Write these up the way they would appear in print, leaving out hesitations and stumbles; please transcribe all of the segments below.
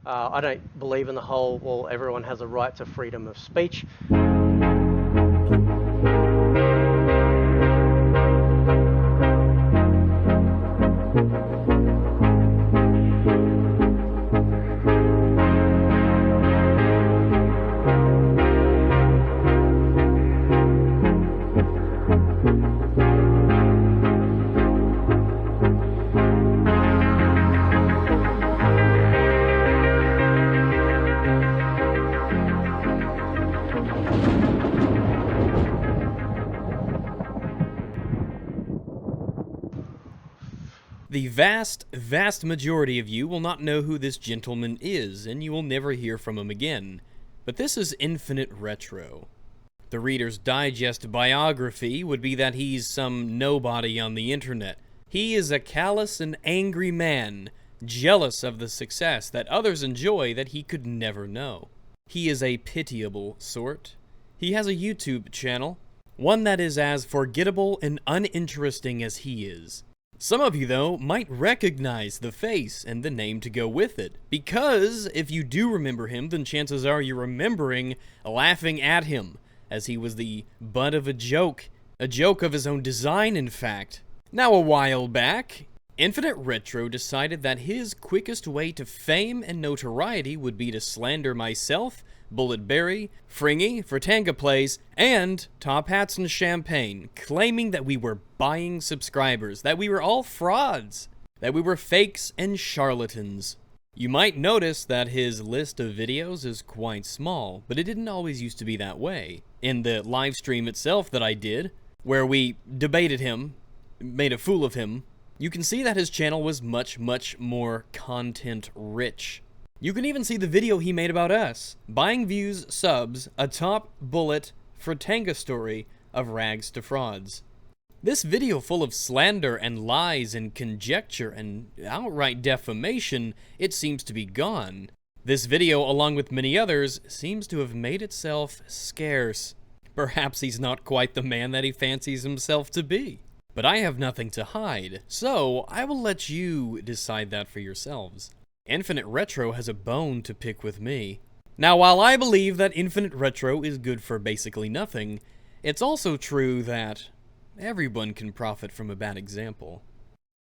I don't believe in the whole, well, everyone has a right to freedom of speech. The vast majority of you will not know who this gentleman is, and you will never hear from him again. But this is Infinite Retro. The Reader's Digest biography would be that he's some nobody on the internet. He is a callous and angry man, jealous of the success that others enjoy that he could never know. He is a pitiable sort. He has a YouTube channel, one that is as forgettable and uninteresting as he is. Some of you, though, might recognize the face and the name to go with it, because if you do remember him, then chances are you're remembering laughing at him, as he was the butt of a joke of his own design, in fact. Now, a while back, Infinite Retro decided that his quickest way to fame and notoriety would be to slander myself, Bulletberry, Fringy, Fratanga Plays, and Top Hats and Champagne, claiming that we were buying subscribers, that we were all frauds, that we were fakes and charlatans. You might notice that his list of videos is quite small, but it didn't always used to be that way. In the live stream itself that I did, where we debated him, made a fool of him, you can see that his channel was much more content-rich. You can even see the video he made about us, buying views, subs, a top bullet Fratanga story of rags to frauds. This video full of slander and lies and conjecture and outright defamation, it seems to be gone. This video, along with many others, seems to have made itself scarce. Perhaps he's not quite the man that he fancies himself to be. But I have nothing to hide, so I will let you decide that for yourselves. Infinite Retro has a bone to pick with me. Now, while I believe that Infinite Retro is good for basically nothing, it's also true that everyone can profit from a bad example.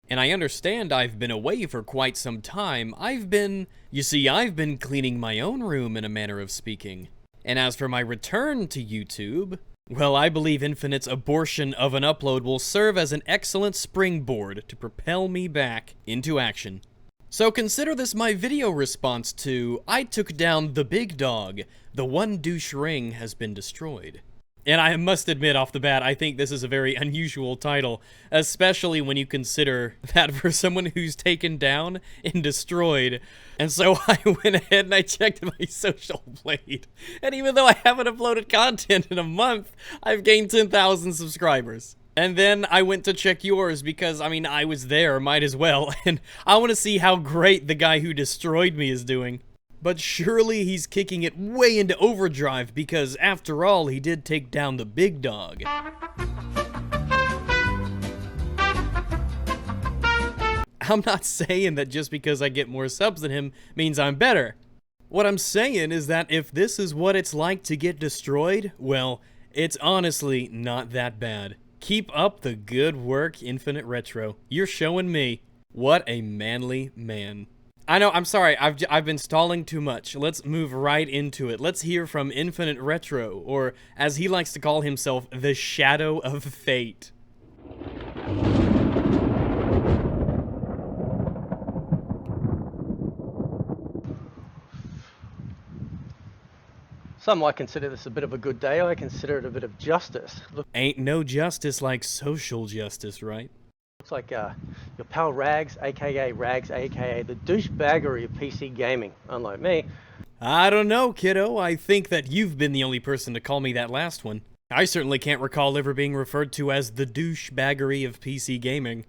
And I understand I've been away for quite some time. I've been cleaning my own room in a manner of speaking. And as for my return to YouTube, well, I believe Infinite's abortion of an upload will serve as an excellent springboard to propel me back into action. So consider this my video response to, I took down the big dog, the one douche ring has been destroyed. And I must admit off the bat, I think this is a very unusual title, especially when you consider that for someone who's taken down and destroyed. And so I went ahead and I checked my social blade. And even though I haven't uploaded content in a month, I've gained 10,000 subscribers. And then I went to check yours because, I mean, I was there, might as well, and I want to see how great the guy who destroyed me is doing. But surely he's kicking it way into overdrive because, after all, he did take down the big dog. I'm not saying that just because I get more subs than him means I'm better. What I'm saying is that if this is what it's like to get destroyed, well, it's honestly not that bad. Keep up the good work, Infinite Retro. You're showing me. What a manly man. I know, I'm sorry, I've been stalling too much. Let's move right into it. Let's hear from Infinite Retro, or as he likes to call himself, the Shadow of Fate. Some might consider this a bit of a good day. I consider it a bit of justice. Ain't no justice like social justice, right? Looks like your pal Rags, aka the douchebaggery of PC gaming, unlike me. I don't know, kiddo. I think that you've been the only person to call me that last one. I certainly can't recall ever being referred to as the douchebaggery of PC gaming.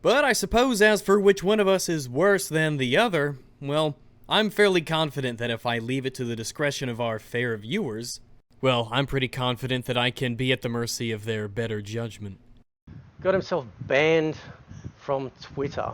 But I suppose as for which one of us is worse than the other, well, I'm fairly confident that if I leave it to the discretion of our fair viewers, well, I'm pretty confident that I can be at the mercy of their better judgment. Got himself banned from Twitter.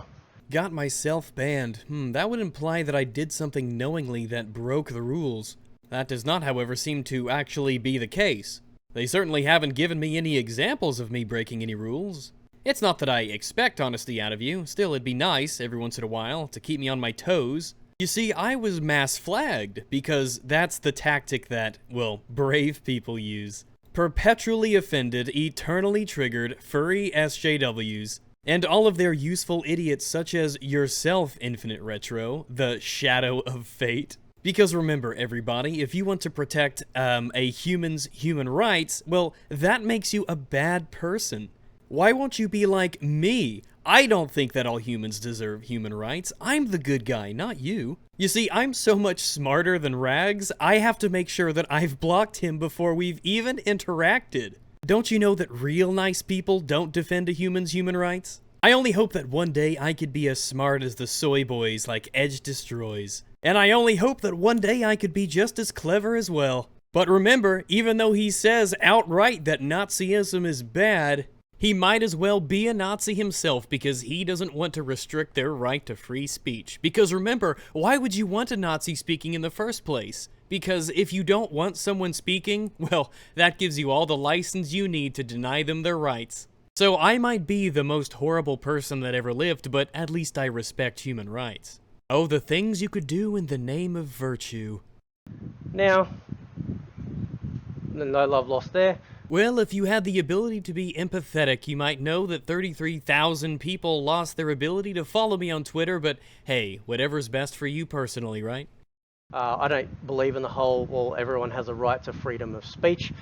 Got myself banned. That would imply that I did something knowingly that broke the rules. That does not, however, seem to actually be the case. They certainly haven't given me any examples of me breaking any rules. It's not that I expect honesty out of you, still it'd be nice every once in a while to keep me on my toes. You see, I was mass flagged, because that's the tactic that, well, brave people use. Perpetually offended, eternally triggered, furry SJWs, and all of their useful idiots such as yourself, Infinite Retro, the shadow of fate. Because remember, everybody, if you want to protect a human's human rights, well, that makes you a bad person. Why won't you be like me? I don't think that all humans deserve human rights. I'm the good guy, not you. You see, I'm so much smarter than Rags, I have to make sure that I've blocked him before we've even interacted. Don't you know that real nice people don't defend a human's human rights? I only hope that one day I could be as smart as the soy boys like Edge Destroys. And I only hope that one day I could be just as clever as well. But remember, even though he says outright that Nazism is bad, he might as well be a Nazi himself because he doesn't want to restrict their right to free speech. Because remember, why would you want a Nazi speaking in the first place? Because if you don't want someone speaking, well, that gives you all the license you need to deny them their rights. So I might be the most horrible person that ever lived, but at least I respect human rights. Oh, the things you could do in the name of virtue. Now, no love lost there. Well, if you had the ability to be empathetic, you might know that 33,000 people lost their ability to follow me on Twitter, but hey, whatever's best for you personally, right? I don't believe in the whole, well, everyone has a right to freedom of speech.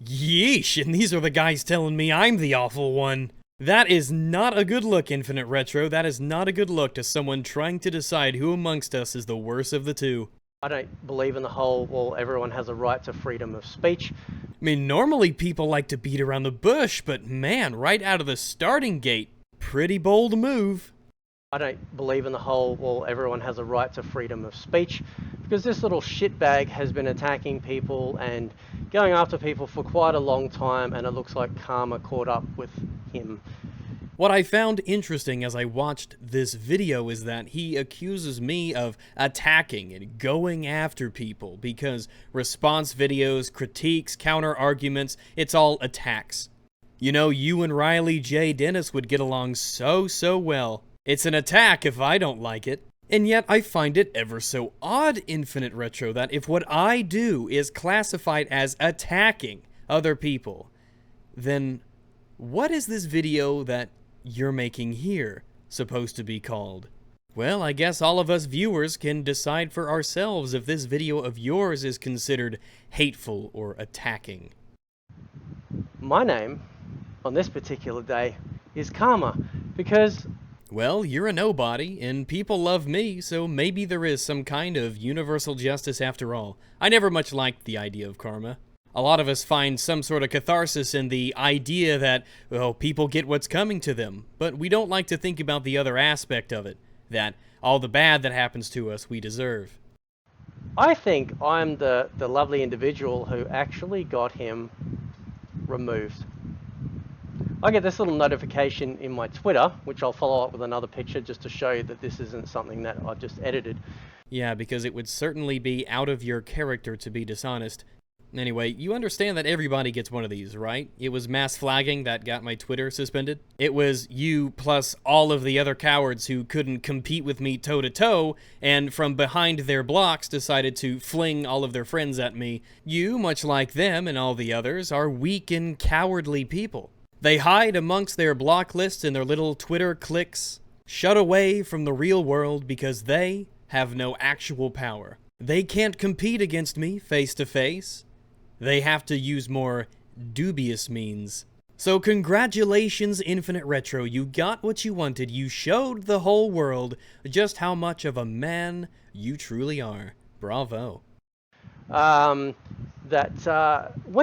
Yeesh, and these are the guys telling me I'm the awful one. That is not a good look, Infinite Retro. That is not a good look to someone trying to decide who amongst us is the worst of the two. I don't believe in the whole, well, everyone has a right to freedom of speech. I mean, normally people like to beat around the bush, but man, right out of the starting gate, pretty bold move. I don't believe in the whole, well, everyone has a right to freedom of speech, because this little shitbag has been attacking people and going after people for quite a long time, and it looks like karma caught up with him. What I found interesting as I watched this video is that he accuses me of attacking and going after people because response videos, critiques, counter-arguments, it's all attacks. You know, you and Riley J. Dennis would get along so well. It's an attack if I don't like it. And yet I find it ever so odd, Infinite Retro, that if what I do is classified as attacking other people, then what is this video that you're making here supposed to be called? Well, I guess all of us viewers can decide for ourselves if this video of yours is considered hateful or attacking. My name on this particular day is Karma, because well, you're a nobody, and people love me, so maybe there is some kind of universal justice after all. I never much liked the idea of karma. A lot of us find some sort of catharsis in the idea that, well, people get what's coming to them, but we don't like to think about the other aspect of it, that all the bad that happens to us we deserve. I think I'm the lovely individual who actually got him removed. I get this little notification in my Twitter, which I'll follow up with another picture just to show you that this isn't something that I've just edited. Yeah, because it would certainly be out of your character to be dishonest. Anyway, you understand that everybody gets one of these, right? It was mass flagging that got my Twitter suspended. It was you plus all of the other cowards who couldn't compete with me toe-to-toe, and from behind their blocks decided to fling all of their friends at me. You, much like them and all the others, are weak and cowardly people. They hide amongst their block lists and their little Twitter cliques, shut away from the real world because they have no actual power. They can't compete against me face to face. They have to use more dubious means. So congratulations, Infinite Retro, you got what you wanted. You showed the whole world just how much of a man you truly are. Bravo. When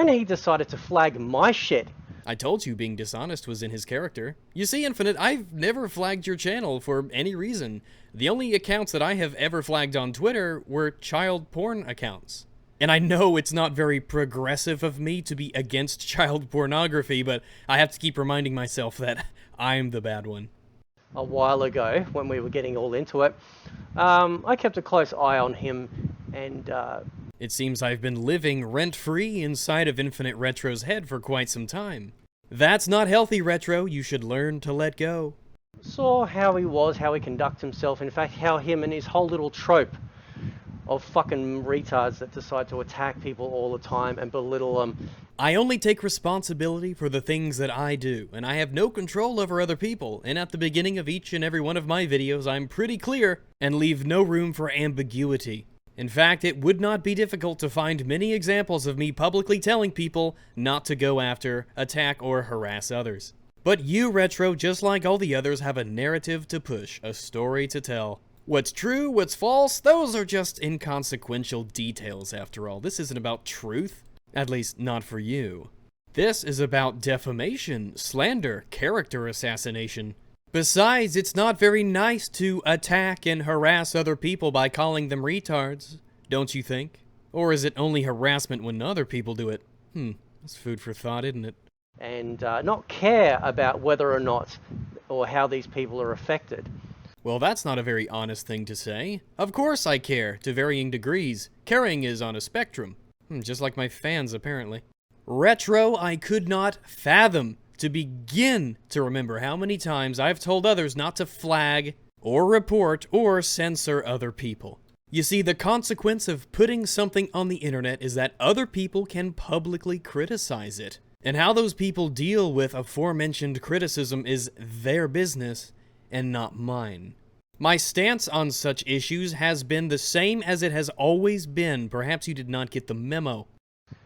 he decided to flag my shit, I told you being dishonest was in his character. You see, Infinite, I've never flagged your channel for any reason. The only accounts that I have ever flagged on Twitter were child porn accounts. And I know it's not very progressive of me to be against child pornography, but I have to keep reminding myself that I'm the bad one. a while ago when we were getting all into it, I kept a close eye on him, and It seems I've been living rent-free inside of Infinite Retro's head for quite some time. That's not healthy, Retro. You should learn to let go. saw how he was, how he conducts himself. In fact, how him and his whole little trope of fucking retards that decide to attack people all the time and belittle them. I only take responsibility for the things that I do, and I have no control over other people, and at the beginning of each and every one of my videos, I'm pretty clear and leave no room for ambiguity. In fact, it would not be difficult to find many examples of me publicly telling people not to go after, attack, or harass others. But you, Retro, just like all the others, have a narrative to push, a story to tell. What's true, what's false, those are just inconsequential details after all. This isn't about truth. At least, not for you. This is about defamation, slander, character assassination. Besides, it's not very nice to attack and harass other people by calling them retards, don't you think? Or is it only harassment when other people do it? That's food for thought, isn't it? And not care about whether or not or how these people are affected. Well, that's not a very honest thing to say. Of course I care, to varying degrees. Caring is on a spectrum. Just like my fans, apparently. Retro, I could not fathom to begin to remember how many times I've told others not to flag, or report, or censor other people. You see, the consequence of putting something on the internet is that other people can publicly criticize it. And how those people deal with aforementioned criticism is their business, and not mine. My stance on such issues has been the same as it has always been. Perhaps you did not get the memo.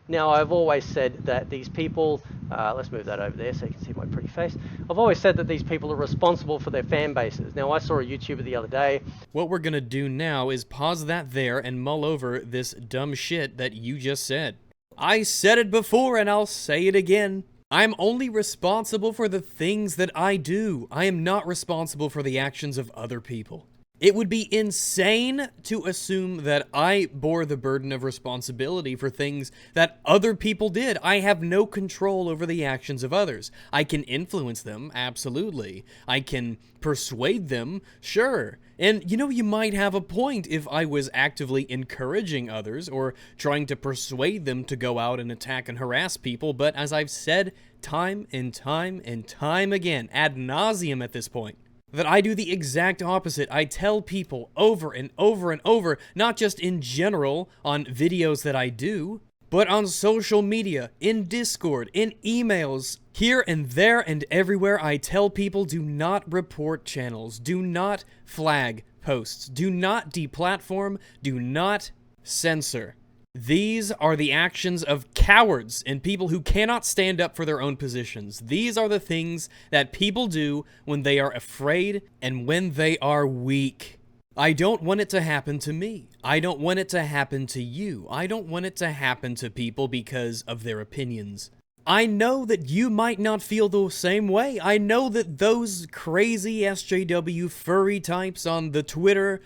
Now, I've always said that these people, let's move that over there so you can see my pretty face. I've always said that these people are responsible for their fan bases. Now, I saw a YouTuber the other day. What we're gonna do now is pause that there and mull over this dumb shit that you just said. I said it before and I'll say it again. I'm only responsible for the things that I do. I am not responsible for the actions of other people. It would be insane to assume that I bore the burden of responsibility for things that other people did. I have no control over the actions of others. I can influence them, absolutely. I can persuade them, sure. And, you might have a point if I was actively encouraging others or trying to persuade them to go out and attack and harass people, but as I've said time and time and time again, ad nauseum at this point, that I do the exact opposite. I tell people over and over and over, not just in general on videos that I do, but on social media, in Discord, in emails, here and there and everywhere. I tell people, do not report channels, do not flag posts, do not deplatform, do not censor. These are the actions of cowards and people who cannot stand up for their own positions. These are the things that people do when they are afraid and when they are weak. I don't want it to happen to me. I don't want it to happen to you. I don't want it to happen to people because of their opinions. I know that you might not feel the same way. I know that those crazy SJW furry types on the Twitter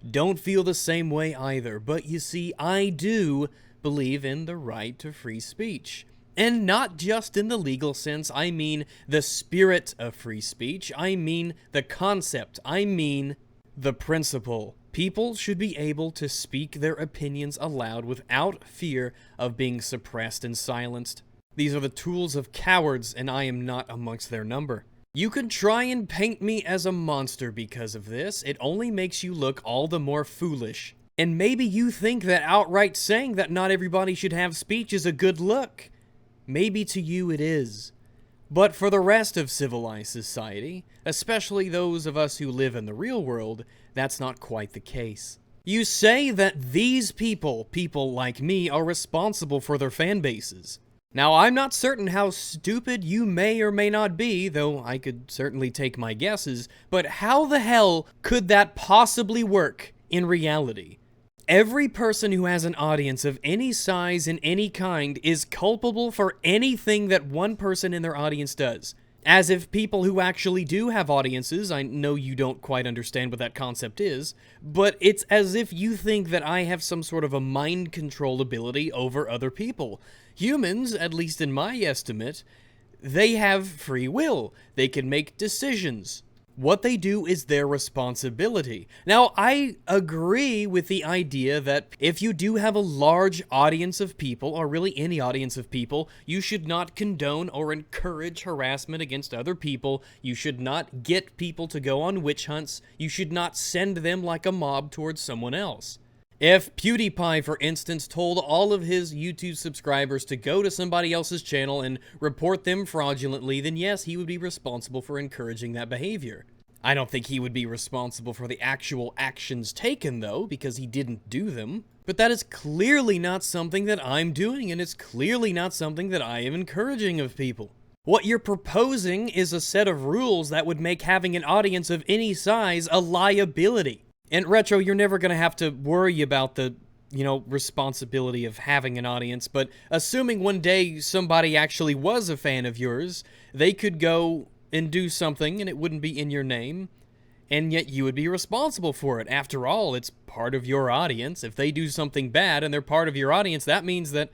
don't feel the same way either, but you see, I do believe in the right to free speech. And not just in the legal sense, I mean the spirit of free speech, I mean the concept, I mean the principle. People should be able to speak their opinions aloud without fear of being suppressed and silenced. These are the tools of cowards, and I am not amongst their number. You can try and paint me as a monster because of this. It only makes you look all the more foolish. And maybe you think that outright saying that not everybody should have speech is a good look. Maybe to you it is. But for the rest of civilized society, especially those of us who live in the real world, that's not quite the case. You say that these people like me, are responsible for their fan bases. Now, I'm not certain how stupid you may or may not be, though I could certainly take my guesses, but how the hell could that possibly work in reality? Every person who has an audience of any size and any kind is culpable for anything that one person in their audience does. As if people who actually do have audiences, I know you don't quite understand what that concept is, but it's as if you think that I have some sort of a mind control ability over other people. Humans, at least in my estimate, they have free will. They can make decisions. What they do is their responsibility. Now, I agree with the idea that if you do have a large audience of people, or really any audience of people, you should not condone or encourage harassment against other people. You should not get people to go on witch hunts. You should not send them like a mob towards someone else. If PewDiePie, for instance, told all of his YouTube subscribers to go to somebody else's channel and report them fraudulently, then yes, he would be responsible for encouraging that behavior. I don't think he would be responsible for the actual actions taken, though, because he didn't do them. But that is clearly not something that I'm doing, and it's clearly not something that I am encouraging of people. What you're proposing is a set of rules that would make having an audience of any size a liability. And Retro, you're never going to have to worry about the, responsibility of having an audience, but assuming one day somebody actually was a fan of yours, they could go and do something and it wouldn't be in your name, and yet you would be responsible for it. After all, it's part of your audience. If they do something bad and they're part of your audience, that means that,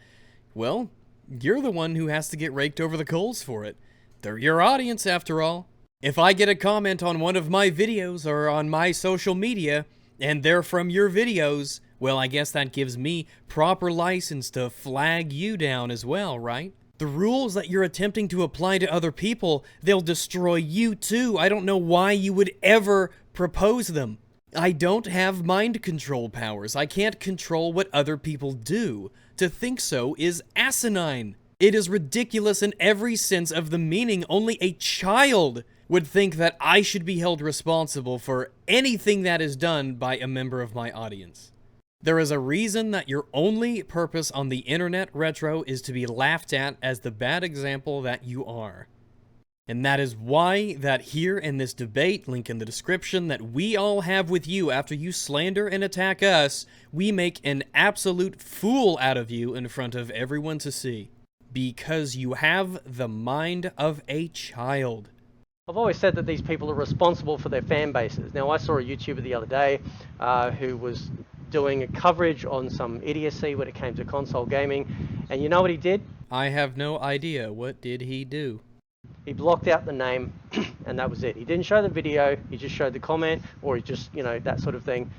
well, you're the one who has to get raked over the coals for it. They're your audience, after all. If I get a comment on one of my videos or on my social media, and they're from your videos, well, I guess that gives me proper license to flag you down as well, right? The rules that you're attempting to apply to other people, they'll destroy you too. I don't know why you would ever propose them. I don't have mind control powers. I can't control what other people do. To think so is asinine. It is ridiculous in every sense of the meaning. Only a child would think that I should be held responsible for anything that is done by a member of my audience. There is a reason that your only purpose on the internet, Retro, is to be laughed at as the bad example that you are. And that is why that here in this debate, link in the description, that we all have with you after you slander and attack us, we make an absolute fool out of you in front of everyone to see. Because you have the mind of a child. I've always said that these people are responsible for their fan bases. Now, I saw a YouTuber the other day who was doing a coverage on some idiocy when it came to console gaming, and you know what he did? I have no idea. What did he do? He blocked out the name, and that was it. He didn't show the video, he just showed the comment, or he just, that sort of thing.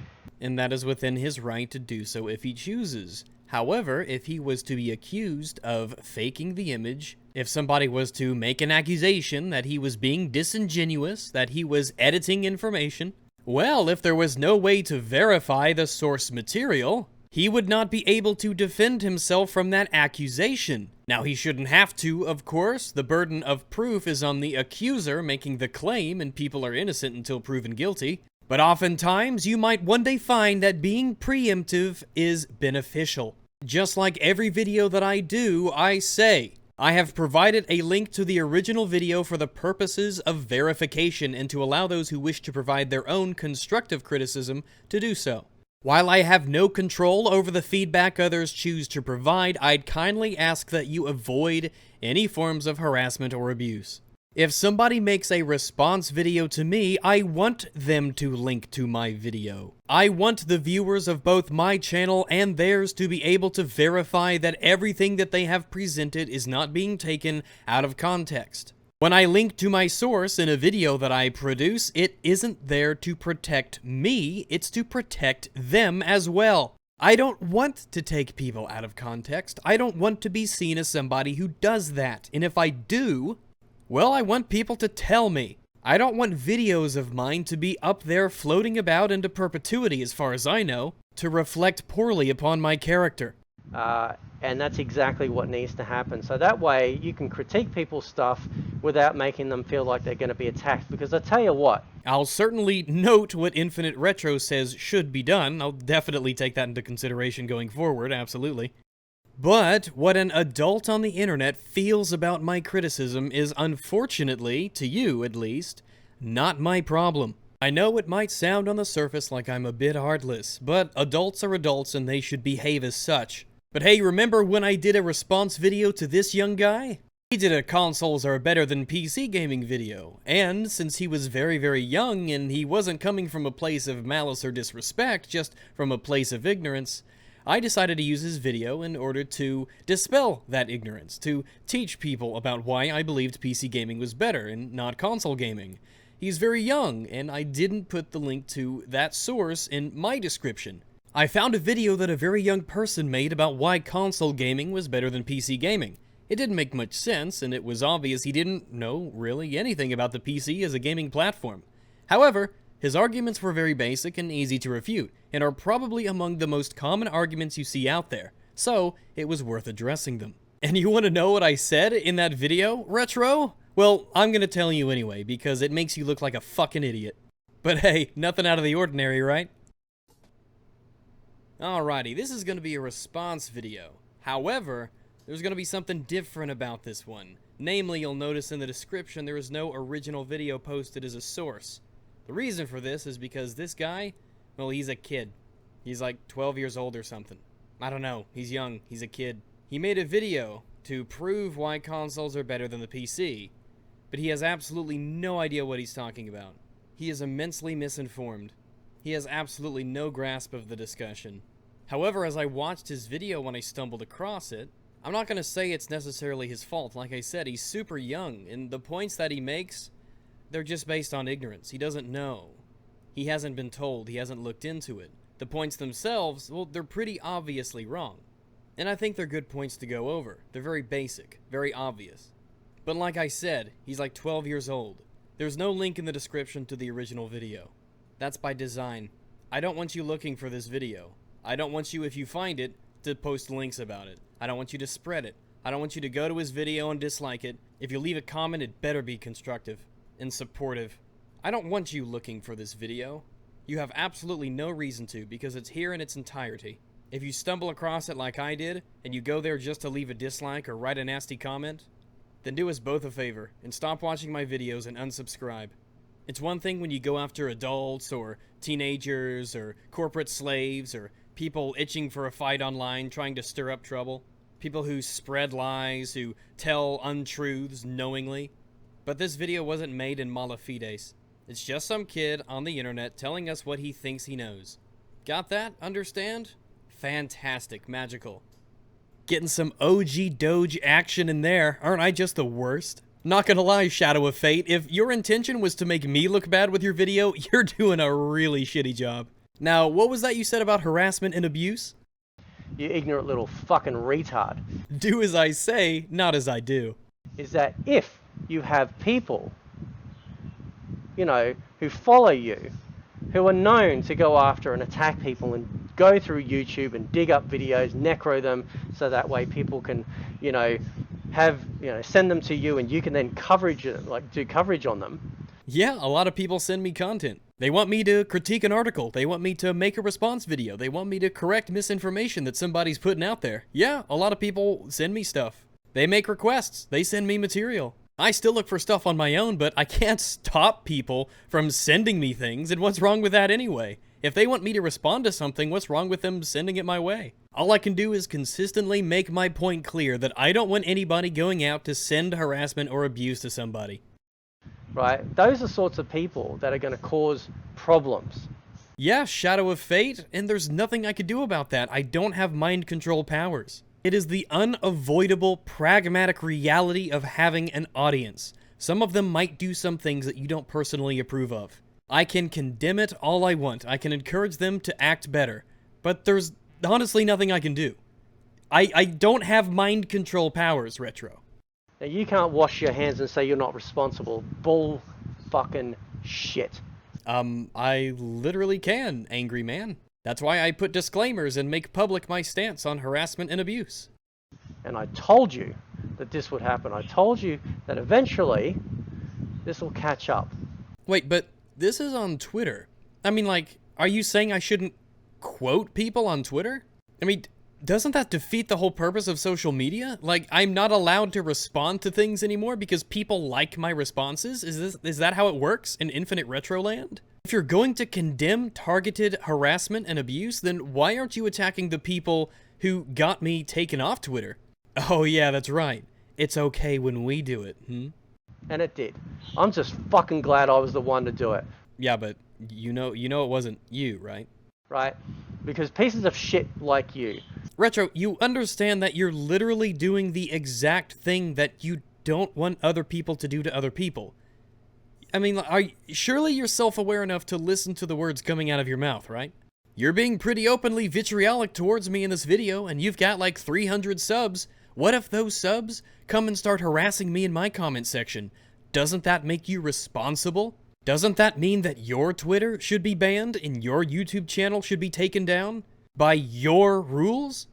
And that is within his right to do so if he chooses. However, if he was to be accused of faking the image, if somebody was to make an accusation that he was being disingenuous, that he was editing information, well, if there was no way to verify the source material, he would not be able to defend himself from that accusation. Now, he shouldn't have to, of course. The burden of proof is on the accuser making the claim, and people are innocent until proven guilty. But oftentimes, you might one day find that being preemptive is beneficial. Just like every video that I do, I say, I have provided a link to the original video for the purposes of verification and to allow those who wish to provide their own constructive criticism to do so. While I have no control over the feedback others choose to provide, I'd kindly ask that you avoid any forms of harassment or abuse. If somebody makes a response video to me, I want them to link to my video. I want the viewers of both my channel and theirs to be able to verify that everything that they have presented is not being taken out of context. When I link to my source in a video that I produce, it isn't there to protect me, it's to protect them as well. I don't want to take people out of context. I don't want to be seen as somebody who does that. And if I do, well, I want people to tell me. I don't want videos of mine to be up there floating about into perpetuity, as far as I know, to reflect poorly upon my character. And that's exactly what needs to happen. So that way you can critique people's stuff without making them feel like they're going to be attacked. Because I tell you what, I'll certainly note what Infinite Retro says should be done. I'll definitely take that into consideration going forward, absolutely. But what an adult on the internet feels about my criticism is unfortunately, to you at least, not my problem. I know it might sound on the surface like I'm a bit heartless, but adults are adults and they should behave as such. But hey, remember when I did a response video to this young guy? He did a consoles are better than PC gaming video, and since he was very, very young and he wasn't coming from a place of malice or disrespect, just from a place of ignorance, I decided to use his video in order to dispel that ignorance, to teach people about why I believed PC gaming was better and not console gaming. He's very young, and I didn't put the link to that source in my description. I found a video that a very young person made about why console gaming was better than PC gaming. It didn't make much sense, and it was obvious he didn't know really anything about the PC as a gaming platform. However, his arguments were very basic and easy to refute, and are probably among the most common arguments you see out there, so it was worth addressing them. And you want to know what I said in that video, Retro? Well, I'm gonna tell you anyway, because it makes you look like a fucking idiot. But hey, nothing out of the ordinary, right? Alrighty, this is gonna be a response video. However, there's gonna be something different about this one. Namely, you'll notice in the description there is no original video posted as a source. The reason for this is because this guy, well, he's a kid. He's like 12 years old or something. I don't know, he's young, he's a kid. He made a video to prove why consoles are better than the PC, but he has absolutely no idea what he's talking about. He is immensely misinformed. He has absolutely no grasp of the discussion. However, as I watched his video when I stumbled across it, I'm not going to say it's necessarily his fault. Like I said, he's super young, and the points that he makes, they're just based on ignorance. He doesn't know. He hasn't been told. He hasn't looked into it. The points themselves, well, they're pretty obviously wrong. And I think they're good points to go over. They're very basic, very obvious. But like I said, he's like 12 years old. There's no link in the description to the original video. That's by design. I don't want you looking for this video. I don't want you, if you find it, to post links about it. I don't want you to spread it. I don't want you to go to his video and dislike it. If you leave a comment, it better be constructive and supportive. I don't want you looking for this video. You have absolutely no reason to, because it's here in its entirety. If you stumble across it like I did, and you go there just to leave a dislike or write a nasty comment, then do us both a favor and stop watching my videos and unsubscribe. It's one thing when you go after adults or teenagers or corporate slaves or people itching for a fight online trying to stir up trouble. People who spread lies, who tell untruths knowingly. But this video wasn't made in mala fides. It's just some kid on the internet telling us what he thinks he knows. Got that? Understand? Fantastic. Magical. Getting some OG Doge action in there. Aren't I just the worst? Not gonna lie, Shadow of Fate, if your intention was to make me look bad with your video, you're doing a really shitty job. Now, what was that you said about harassment and abuse? You ignorant little fucking retard. Do as I say, not as I do. Is that if you have people, you know, who follow you, who are known to go after and attack people and go through YouTube and dig up videos, necro them, so that way people can, you know, send them to you and you can then do coverage on them. Yeah, a lot of people send me content. They want me to critique an article. They want me to make a response video. They want me to correct misinformation that somebody's putting out there. Yeah, a lot of people send me stuff. They make requests. They send me material. I still look for stuff on my own, but I can't stop people from sending me things, and what's wrong with that anyway? If they want me to respond to something, what's wrong with them sending it my way? All I can do is consistently make my point clear that I don't want anybody going out to send harassment or abuse to somebody. Right? Those are sorts of people that are going to cause problems. Yeah, Shadow of Fate, and there's nothing I could do about that. I don't have mind control powers. It is the unavoidable, pragmatic reality of having an audience. Some of them might do some things that you don't personally approve of. I can condemn it all I want. I can encourage them to act better. But there's honestly nothing I can do. I don't have mind control powers, Retro. Now you can't wash your hands and say you're not responsible. Bull fucking shit. I literally can, angry man. That's why I put disclaimers and make public my stance on harassment and abuse. And I told you that this would happen. I told you that eventually this will catch up. Wait, but this is on Twitter. I mean, like, are you saying I shouldn't quote people on Twitter? I mean, doesn't that defeat the whole purpose of social media? Like, I'm not allowed to respond to things anymore because people like my responses? Is that how it works in Infinite Retroland? If you're going to condemn targeted harassment and abuse, then why aren't you attacking the people who got me taken off Twitter? Oh yeah, that's right. It's okay when we do it, And it did. I'm just fucking glad I was the one to do it. Yeah, but you know it wasn't you, right? Right? Because pieces of shit like you. Retro, you understand that you're literally doing the exact thing that you don't want other people to do to other people. I mean, surely you're self-aware enough to listen to the words coming out of your mouth, right? You're being pretty openly vitriolic towards me in this video, and you've got like 300 subs. What if those subs come and start harassing me in my comment section? Doesn't that make you responsible? Doesn't that mean that your Twitter should be banned and your YouTube channel should be taken down by your rules?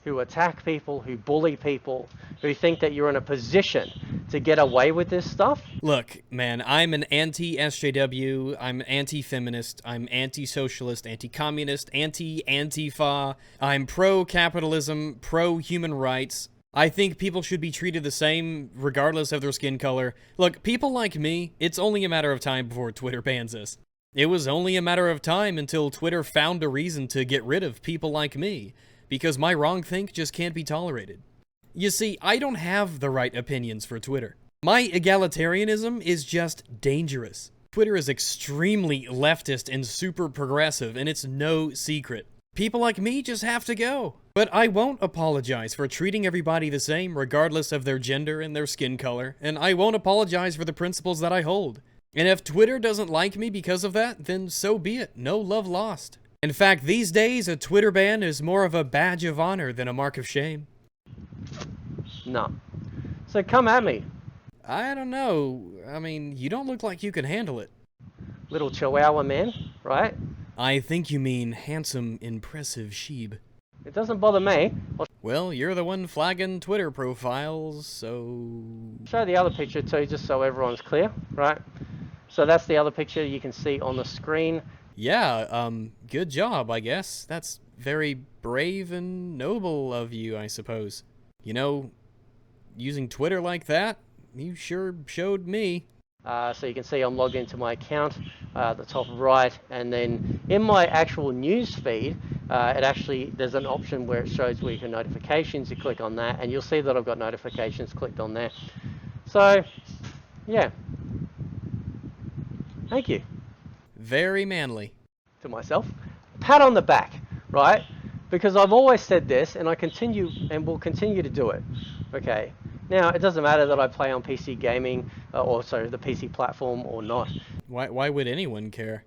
Who attack people, who bully people, who think that you're in a position to get away with this stuff. Look, man, I'm an anti-SJW, I'm anti-feminist, I'm anti-socialist, anti-communist, anti-Antifa, I'm pro-capitalism, pro-human rights. I think people should be treated the same regardless of their skin color. Look, people like me, it's only a matter of time before Twitter bans us. It was only a matter of time until Twitter found a reason to get rid of people like me, because my wrongthink just can't be tolerated. You see, I don't have the right opinions for Twitter. My egalitarianism is just dangerous. Twitter is extremely leftist and super progressive, and it's no secret. People like me just have to go. But I won't apologize for treating everybody the same regardless of their gender and their skin color, and I won't apologize for the principles that I hold. And if Twitter doesn't like me because of that, then so be it. No love lost. In fact, these days, a Twitter ban is more of a badge of honor than a mark of shame. No. So come at me. I don't know. I mean, you don't look like you can handle it. Little chihuahua man, right? I think you mean handsome, impressive sheep. It doesn't bother me. Well, you're the one flagging Twitter profiles, so... Show the other picture too, just so everyone's clear, right? So that's the other picture you can see on the screen. Yeah, good job, I guess. That's very brave and noble of you, I suppose. You know, using Twitter like that, you sure showed me. So you can see I'm logged into my account at the top right, and then in my actual news feed, there's an option where it shows weekly notifications. You click on that, and you'll see that I've got notifications clicked on there. So, yeah. Thank you. Very manly. To myself. Pat on the back, right? Because I've always said this, and I continue and will continue to do it. Okay. Now, it doesn't matter that I play on PC gaming, the PC platform or not. Why would anyone care?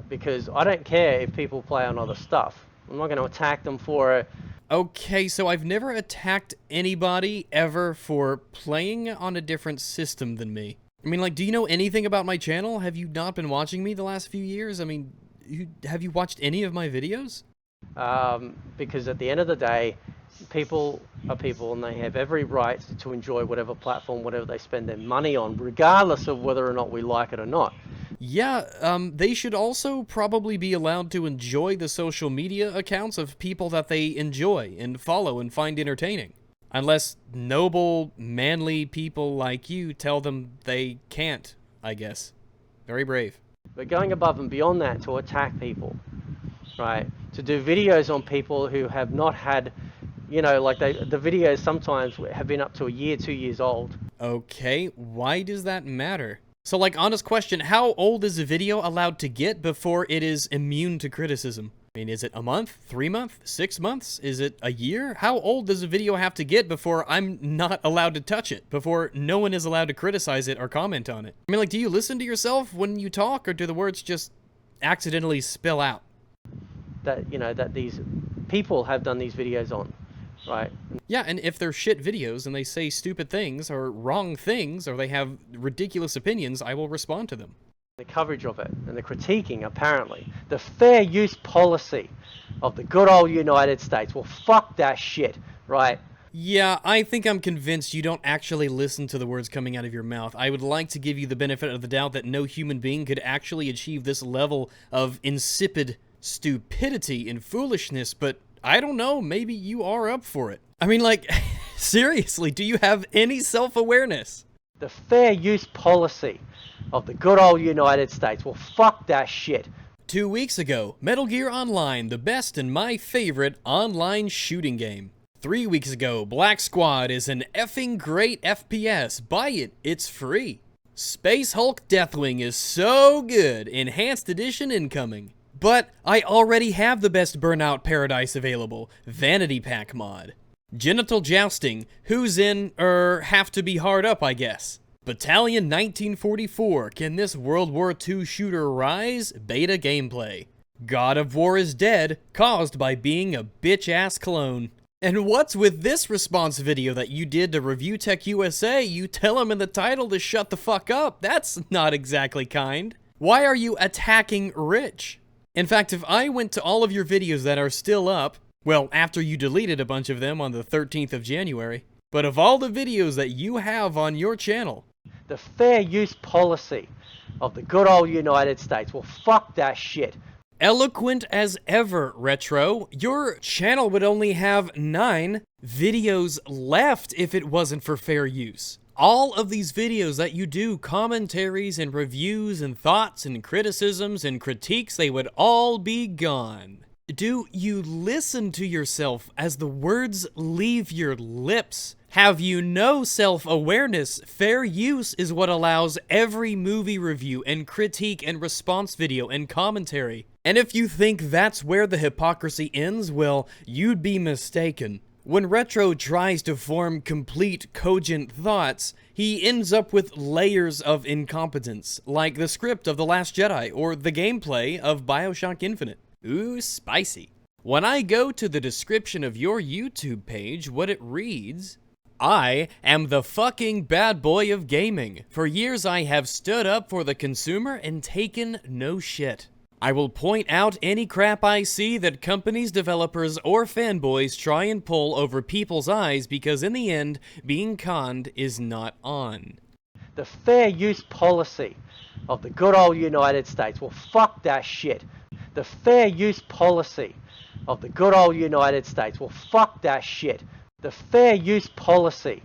Because I don't care if people play on other stuff. I'm not going to attack them for it. Okay, so I've never attacked anybody ever for playing on a different system than me. I mean, like, do you know anything about my channel? Have you not been watching me the last few years? I mean, have you watched any of my videos? Because at the end of the day, people are people, and they have every right to enjoy whatever platform, whatever they spend their money on, regardless of whether or not we like it or not. Yeah, they should also probably be allowed to enjoy the social media accounts of people that they enjoy and follow and find entertaining. Unless noble, manly people like you tell them they can't, I guess. Very brave. But going above and beyond that to attack people, right? To do videos on people who have not had, you know, like the videos sometimes have been up to a year, 2 years old. Okay, why does that matter? So, like, honest question, how old is a video allowed to get before it is immune to criticism? I mean, is it a month, 3 months, 6 months? Is it a year? How old does a video have to get before I'm not allowed to touch it? Before no one is allowed to criticize it or comment on it? I mean, like, do you listen to yourself when you talk, or do the words just accidentally spill out? That, you know, that these people have done these videos on, right? Yeah, and if they're shit videos and they say stupid things or wrong things or they have ridiculous opinions, I will respond to them. The coverage of it and the critiquing, apparently. The fair use policy of the good old United States. Well, fuck that shit, right? Yeah, I think I'm convinced you don't actually listen to the words coming out of your mouth. I would like to give you the benefit of the doubt that no human being could actually achieve this level of insipid stupidity and foolishness, but I don't know, maybe you are up for it. I mean, like, seriously, do you have any self-awareness? The fair use policy of the good old United States. Well, fuck that shit. 2 weeks ago, Metal Gear Online, the best and my favorite online shooting game. 3 weeks ago, Black Squad is an effing great FPS. Buy it, it's free. Space Hulk Deathwing is so good, enhanced edition incoming. But I already have the best Burnout Paradise available, Vanity Pack mod. Genital Jousting, who's in, have to be hard up, I guess. Battalion 1944, can this World War II shooter rise? Beta gameplay. God of War is dead, caused by being a bitch-ass clone. And what's with this response video that you did to Review Tech USA? You tell him in the title to shut the fuck up. That's not exactly kind. Why are you attacking Rich? In fact, if I went to all of your videos that are still up, well, after you deleted a bunch of them on the 13th of January, but of all the videos that you have on your channel, the fair use policy of the good old United States. Well, fuck that shit. Eloquent as ever, Retro. Your channel would only have 9 videos left if it wasn't for fair use. All of these videos that you do, commentaries and reviews and thoughts and criticisms and critiques, they would all be gone. Do you listen to yourself as the words leave your lips? Have you no self-awareness? Fair use is what allows every movie review and critique and response video and commentary. And if you think that's where the hypocrisy ends, well, you'd be mistaken. When Retro tries to form complete, cogent thoughts, he ends up with layers of incompetence, like the script of The Last Jedi or the gameplay of BioShock Infinite. Ooh, spicy. When I go to the description of your YouTube page, what it reads, I am the fucking bad boy of gaming. For years I have stood up for the consumer and taken no shit. I will point out any crap I see that companies, developers, or fanboys try and pull over people's eyes because in the end, being conned is not on. The fair use policy of the good old United States. Well, fuck that shit. The fair use policy of the good old United States. Well, fuck that shit. The fair use policy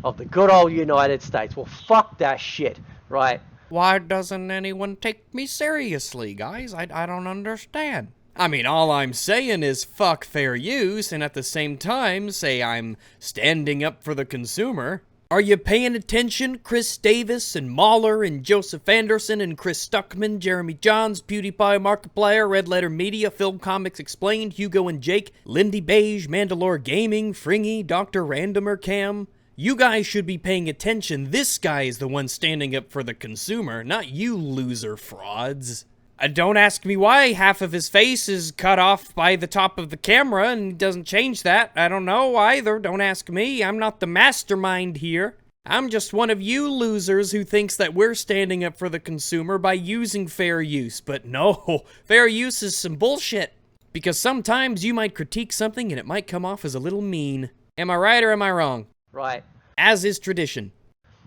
of the good old United States. Well, fuck that shit, right? Why doesn't anyone take me seriously, guys? I don't understand. I mean, all I'm saying is fuck fair use, and at the same time say I'm standing up for the consumer. Are you paying attention, Chris Davis and Mahler and Joseph Anderson and Chris Stuckman, Jeremy Johns, PewDiePie, Markiplier, Red Letter Media, Film Comics Explained, Hugo and Jake, Lindy Beige, Mandalore Gaming, Fringy, Dr. Randomer Cam? You guys should be paying attention. This guy is the one standing up for the consumer, not you loser frauds. Don't ask me why half of his face is cut off by the top of the camera and he doesn't change that. I don't know either. Don't ask me. I'm not the mastermind here. I'm just one of you losers who thinks that we're standing up for the consumer by using fair use. But no, fair use is some bullshit. Because sometimes you might critique something and it might come off as a little mean. Am I right or am I wrong? Right. As is tradition.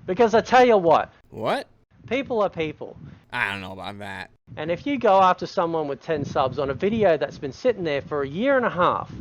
Because I tell you what. What? People are people. I don't know about that. And if you go after someone with 10 subs on a video that's been sitting there for a year and a half,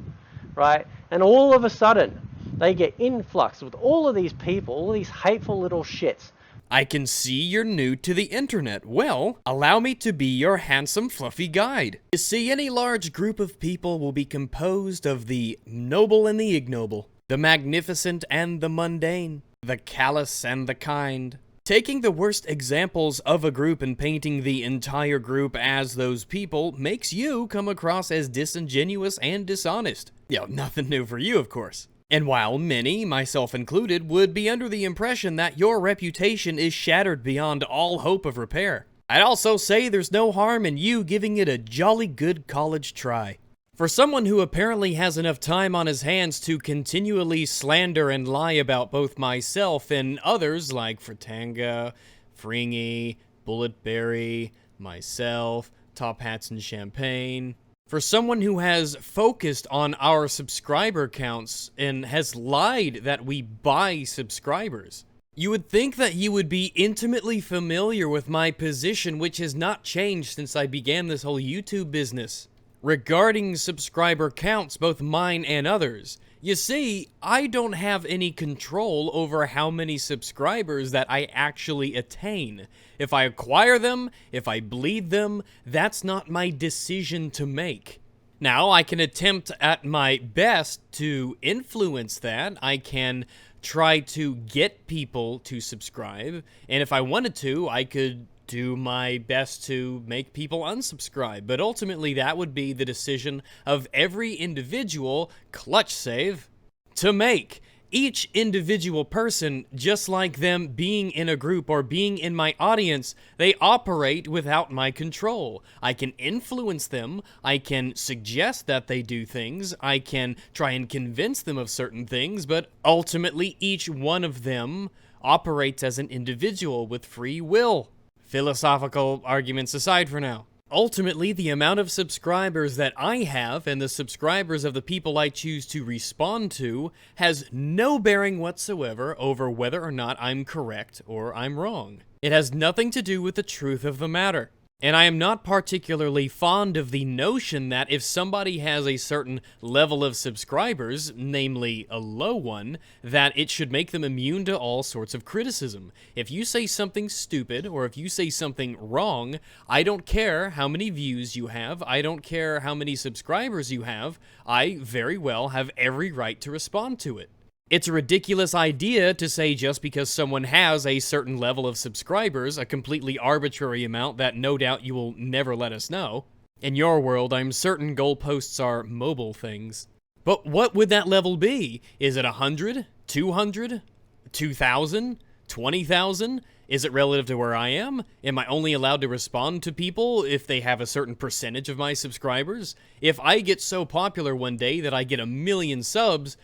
right, and all of a sudden they get influx with all of these people, all these hateful little shits. I can see you're new to the internet. Well, allow me to be your handsome, fluffy guide. You see, any large group of people will be composed of the noble and the ignoble, the magnificent and the mundane, the callous and the kind. Taking the worst examples of a group and painting the entire group as those people makes you come across as disingenuous and dishonest. Nothing new for you, of course. And while many, myself included, would be under the impression that your reputation is shattered beyond all hope of repair, I'd also say there's no harm in you giving it a jolly good college try. For someone who apparently has enough time on his hands to continually slander and lie about both myself and others like Fratanga, Fringy, Bulletberry, myself, Top Hats and Champagne. For someone who has focused on our subscriber counts and has lied that we buy subscribers, you would think that you would be intimately familiar with my position, which has not changed since I began this whole YouTube business. Regarding subscriber counts, both mine and others, you see, I don't have any control over how many subscribers that I actually attain. If I acquire them, if I bleed them, that's not my decision to make. Now, I can attempt at my best to influence that. I can try to get people to subscribe, and if I wanted to, I could do my best to make people unsubscribe, but ultimately that would be the decision of every individual, clutch save, to make. each individual person, just like them being in a group or being in my audience, they operate without my control. I can influence them, I can suggest that they do things, I can try and convince them of certain things, but ultimately each one of them operates as an individual with free will. Philosophical arguments aside for now. Ultimately, the amount of subscribers that I have and the subscribers of the people I choose to respond to has no bearing whatsoever over whether or not I'm correct or I'm wrong. It has nothing to do with the truth of the matter. And I am not particularly fond of the notion that if somebody has a certain level of subscribers, namely a low one, that it should make them immune to all sorts of criticism. If you say something stupid, or if you say something wrong, I don't care how many views you have, I don't care how many subscribers you have, I very well have every right to respond to it. It's a ridiculous idea to say just because someone has a certain level of subscribers, a completely arbitrary amount that no doubt you will never let us know. In your world, I'm certain goalposts are mobile things. But what would that level be? Is it 100? 200? 2,000? 20,000? Is it relative to where I am? Am I only allowed to respond to people if they have a certain percentage of my subscribers? If I get so popular one day that I get 1 million subs,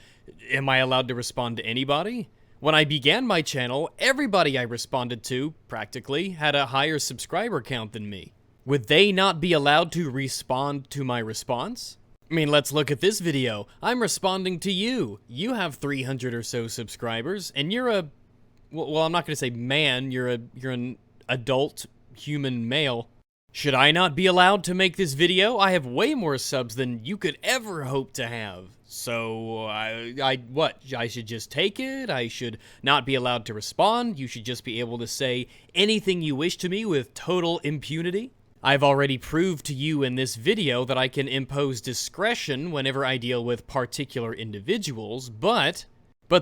am I allowed to respond to anybody? When I began my channel, everybody I responded to, practically, had a higher subscriber count than me. Would they not be allowed to respond to my response? I mean, let's look at this video. I'm responding to you. You have 300 or so subscribers, and you're a... well, I'm not going to say man, you're an adult human male. Should I not be allowed to make this video? I have way more subs than you could ever hope to have. So, what? I should just take it? I should not be allowed to respond? You should just be able to say anything you wish to me with total impunity? I've already proved to you in this video that I can impose discretion whenever I deal with particular individuals, but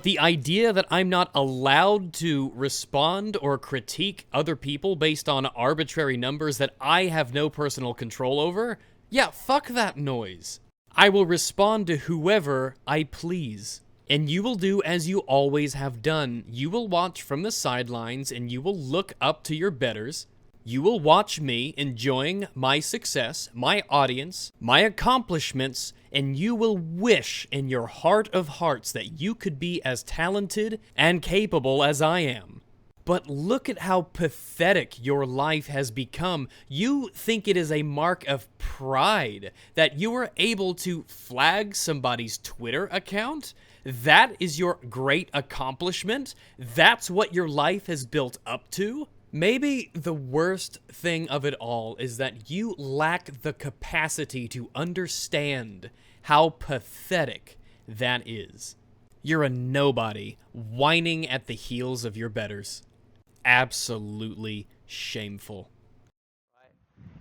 the idea that I'm not allowed to respond or critique other people based on arbitrary numbers that I have no personal control over, yeah, fuck that noise. I will respond to whoever I please. And you will do as you always have done. You will watch from the sidelines and you will look up to your betters. You will watch me enjoying my success, my audience, my accomplishments, and you will wish in your heart of hearts that you could be as talented and capable as I am. But look at how pathetic your life has become. You think it is a mark of pride that you are able to flag somebody's Twitter account? That is your great accomplishment? That's what your life has built up to? Maybe the worst thing of it all is that you lack the capacity to understand how pathetic that is. You're a nobody, whining at the heels of your betters. Absolutely shameful.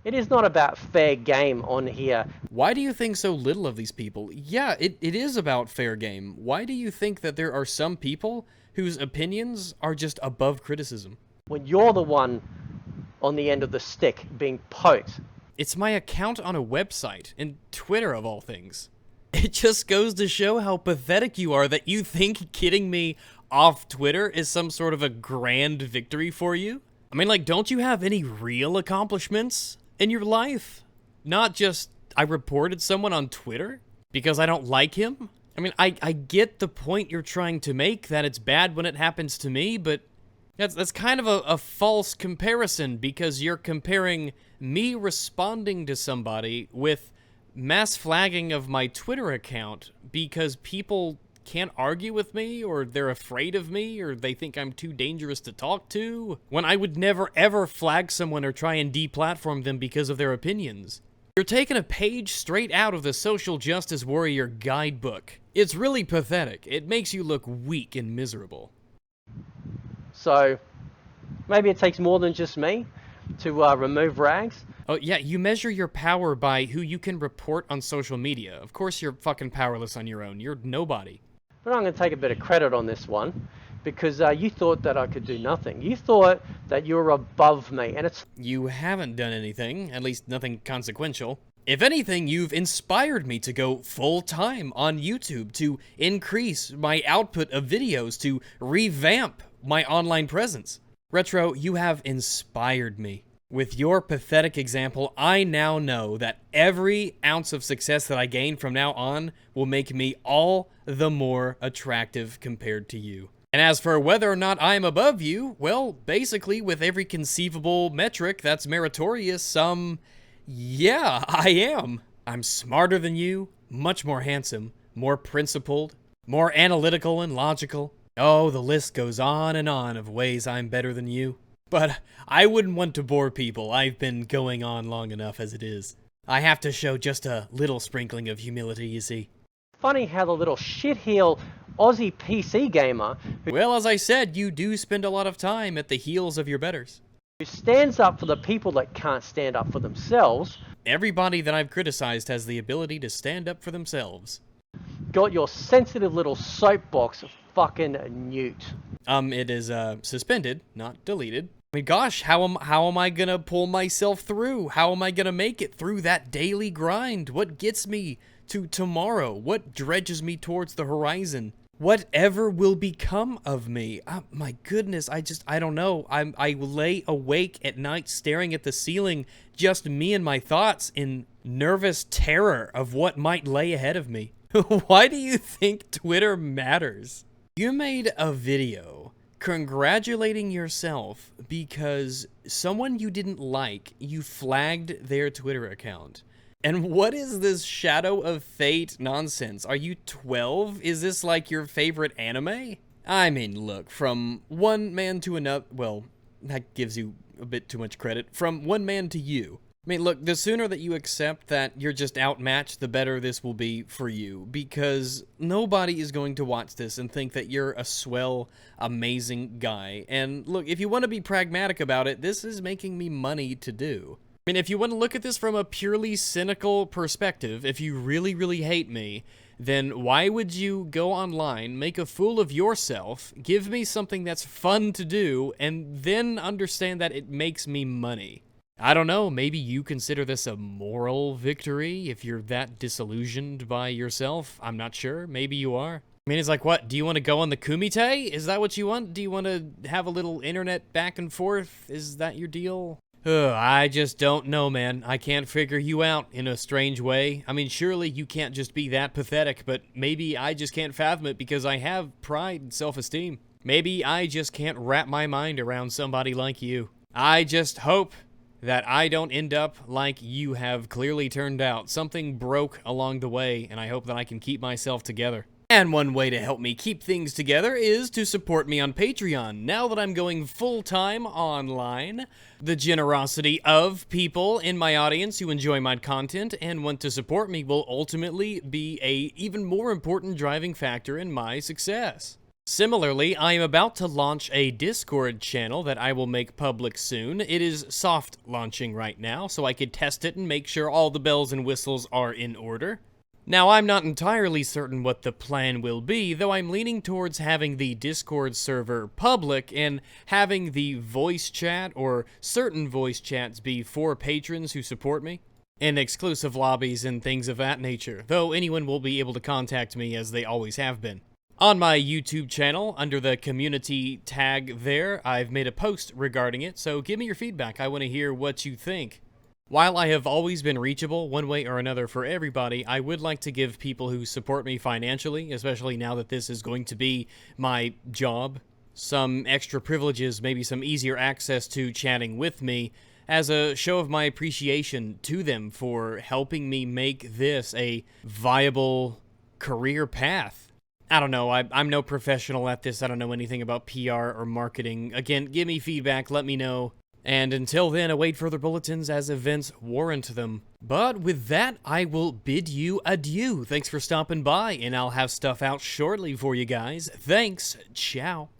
It is not about fair game on here. Why do you think so little of these people? Yeah, it is about fair game. Why do you think that there are some people whose opinions are just above criticism? When you're the one on the end of the stick being poked. It's my account on a website, and Twitter of all things. It just goes to show how pathetic you are that you think kidding me off Twitter is some sort of a grand victory for you. I mean, like, don't you have any real accomplishments in your life? Not just, I reported someone on Twitter because I don't like him? I mean, I get the point you're trying to make, that it's bad when it happens to me, but that's kind of a false comparison, because you're comparing me responding to somebody with mass flagging of my Twitter account because people can't argue with me, or they're afraid of me, or they think I'm too dangerous to talk to, when I would never ever flag someone or try and deplatform them because of their opinions. You're taking a page straight out of the social justice warrior guidebook. It's really pathetic. It makes you look weak and miserable. So maybe it takes more than just me to remove rags. Oh, yeah, you measure your power by who you can report on social media. Of course you're fucking powerless on your own. You're nobody. But I'm going to take a bit of credit on this one, because you thought that I could do nothing. You thought that you were above me, and it's... You haven't done anything, at least nothing consequential. If anything, you've inspired me to go full-time on YouTube, to increase my output of videos, to revamp my online presence. Retro, you have inspired me. With your pathetic example, I now know that every ounce of success that I gain from now on will make me all the more attractive compared to you. And as for whether or not I'm above you, well, basically with every conceivable metric that's meritorious, yeah, I am. I'm smarter than you, much more handsome, more principled, more analytical and logical. Oh, the list goes on and on of ways I'm better than you. But I wouldn't want to bore people. I've been going on long enough as it is. I have to show just a little sprinkling of humility, you see. Funny how the little shitheel Aussie PC gamer Well, as I said, you do spend a lot of time at the heels of your betters. who stands up for the people that can't stand up for themselves Everybody that I've criticized has the ability to stand up for themselves. got your sensitive little soapbox fucking newt. It is, suspended, not deleted. I mean, gosh, how am I gonna pull myself through? How am I gonna make it through that daily grind? What gets me to tomorrow? What dredges me towards the horizon? Whatever will become of me? My goodness, I don't know. I lay awake at night staring at the ceiling, just me and my thoughts in nervous terror of what might lay ahead of me. Why do you think Twitter matters? You made a video congratulating yourself because someone you didn't like, you flagged their Twitter account. And what is this Shadow of Fate nonsense? Are you 12? Is this like your favorite anime? I mean, look, from one man to another, well, that gives you a bit too much credit. From one man to you. I mean, look, the sooner that you accept that you're just outmatched, the better this will be for you, because nobody is going to watch this and think that you're a swell, amazing guy. And look, if you want to be pragmatic about it, this is making me money to do. I mean, if you want to look at this from a purely cynical perspective, if you really, really hate me, then why would you go online, make a fool of yourself, give me something that's fun to do, and then understand that it makes me money? I don't know, maybe you consider this a moral victory if you're that disillusioned by yourself. I'm not sure. Maybe you are. I mean, it's like, what? Do you want to go on the kumite? Is that what you want? Do you want to have a little internet back and forth? Is that your deal? I just don't know, man. I can't figure you out in a strange way. I mean, surely you can't just be that pathetic, but maybe I just can't fathom it because I have pride and self-esteem. Maybe I just can't wrap my mind around somebody like you. I just hope that I don't end up like you have clearly turned out. Something broke along the way, and I hope that I can keep myself together. And one way to help me keep things together is to support me on Patreon. Now that I'm going full-time online, the generosity of people in my audience who enjoy my content and want to support me will ultimately be a even more important driving factor in my success. Similarly, I am about to launch a Discord channel that I will make public soon. It is soft launching right now, so I could test it and make sure all the bells and whistles are in order. Now, I'm not entirely certain what the plan will be, though I'm leaning towards having the Discord server public and having the voice chat or certain voice chats be for patrons who support me, and exclusive lobbies and things of that nature, though anyone will be able to contact me as they always have been. On my YouTube channel, under the community tag there, I've made a post regarding it, so give me your feedback. I want to hear what you think. While I have always been reachable one way or another for everybody, I would like to give people who support me financially, especially now that this is going to be my job, some extra privileges, maybe some easier access to chatting with me, as a show of my appreciation to them for helping me make this a viable career path. I don't know, I'm no professional at this, I don't know anything about PR or marketing. Again, give me feedback, let me know. And until then, await further bulletins as events warrant them. But with that, I will bid you adieu. Thanks for stopping by, and I'll have stuff out shortly for you guys. Thanks, ciao.